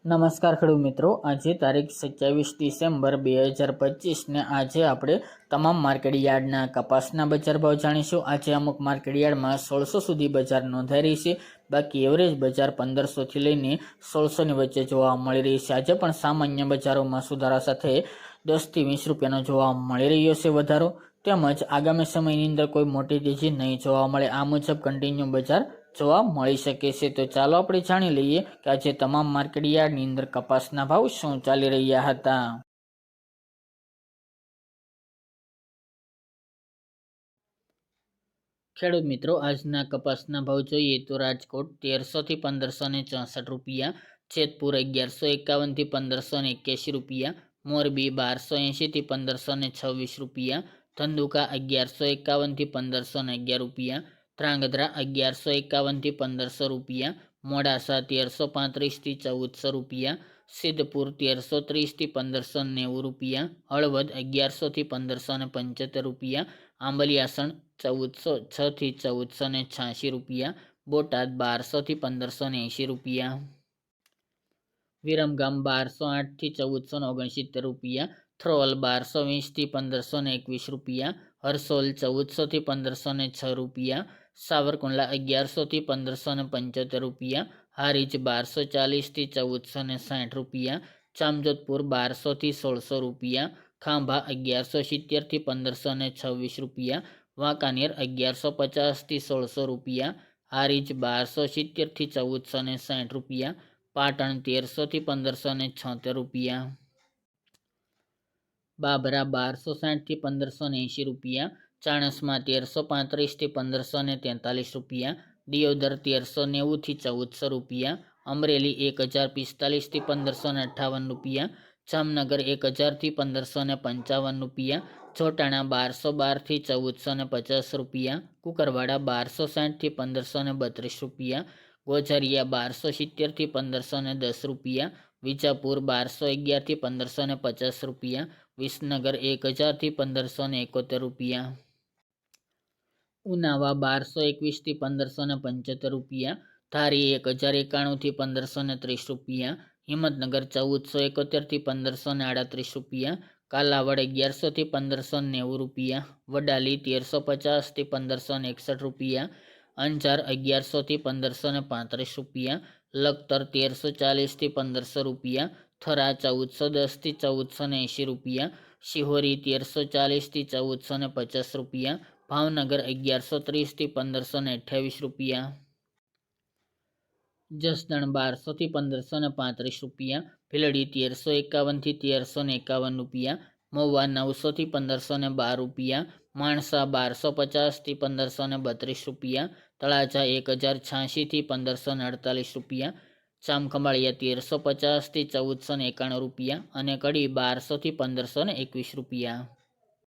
નમસ્કાર ખેડૂત મિત્રો, આજે તારીખ 27 ડિસેમ્બર 2025 ને આજે આપણે તમામ માર્કેટ યાર્ડના કપાસના બજાર ભાવ જાણીશું। આજે અમુક માર્કેટ યાર્ડમાં 1600 સુધી બજાર નોંધાઈ રહી છે, બાકી એવરેજ બજાર 1500 થી લઈને 1600 ની વચ્ચે જોવા મળી રહી છે। આજે પણ સામાન્ય બજારોમાં સુધારા સાથે 10 થી 20 રૂપિયાનો જોવા મળી રહ્યો છે વધારો, તેમજ આગામી સમયની અંદર કોઈ મોટી તેજી નહીં જોવા મળે। આ મુજબ કન્ટિન્યુ બજાર જોવા મળી શકે છે। તો ચાલો આપણે જાણી લઈએ કે આજે તમામ માર્કેટ યાર્ડની અંદર કપાસના ભાવ શું ચાલી રહ્યા હતા। ખેડૂત મિત્રો, આજના કપાસના ભાવ જોઈએ તો રાજકોટ 1300 થી 1564 રૂપિયા, જેતપુર 1151 થી 1581 રૂપિયા, મોરબી 1280 થી 1526 રૂપિયા, ધંધુકા 1151 થી 1511 રૂપિયા, ધ્રાંગધ્રા 1151 થી 1500 રૂપિયા, મોડાસા 1335 થી 1400 રૂપિયા, સિદ્ધપુર 1330 થી 1590 રૂપિયા, હળવદ 1100 થી 1575 રૂપિયા, આંબલિયાસણ 1406 થી 1486 રૂપિયા, બોટાદ 1200 થી 1580 રૂપિયા, વિરમગામ 1208 થી 1469 રૂપિયા, થ્રોલ 1220 થી 1521 રૂપિયા, હરસોલ 1400 થી 1506 રૂપિયા, સાવરકુંડલા 1100 થી 1575 રૂપિયા, હારીજ 1240 થી 1460 રૂપિયા, જામજોધપુર 1200 થી 1600 રૂપિયા, ખાંભા 1170 થી 1526 રૂપિયા, વાંકાનેર 1150 થી 1600 રૂપિયા, હારીજ 1270 થી 1460 રૂપિયા, પાટણ 1300 થી 1576 રૂપિયા, બાબરા 1260 થી 1580 રૂપિયા, ચાણસમાં 1335 થી 1543 રૂપિયા, દિયોદર 1390 થી 1400 રૂપિયા, અમરેલી 1045 થી 1558 રૂપિયા, જામનગર 1000 થી 1555 રૂપિયા, જોટાણા 1212 થી 1450 રૂપિયા, કુકરવાડા 1260 થી 1532 રૂપિયા, ગોઝારિયા 1270 થી 1510 રૂપિયા, વિજાપુર 1211 થી 1550 રૂપિયા, વિસનગર 1000 થી 1571 રૂપિયા, ઉનાવા 1221 થી 1575 રૂપિયા, ધારી 1091 થી 1530 રૂપિયા, હિંમતનગર 1471 થી 1538 રૂપિયા, કાલાવડ 1100 થી 1590 રૂપિયા, વડાલી 1350 થી 1561 રૂપિયા, અંજાર 1100 થી 1535 રૂપિયા, લખતર 1340 થી 1500 રૂપિયા, થરા 1410 થી 1480 રૂપિયા, શિહોરી 1340 થી 1450 રૂપિયા, ભાવનગર 1130 થી 1528 રૂપિયા, જસદણ 1200 થી 1535 રૂપિયા, ભીલડી 1351 થી 1351 રૂપિયા, મહુવા 900 થી 1512 રૂપિયા, માણસા 1250 થી 1532 રૂપિયા, તળાજા 1086 થી 1548 રૂપિયા, જામખંભાળિયા 1350 થી 1491 રૂપિયા અને કડી 1200 થી 1521 રૂપિયા।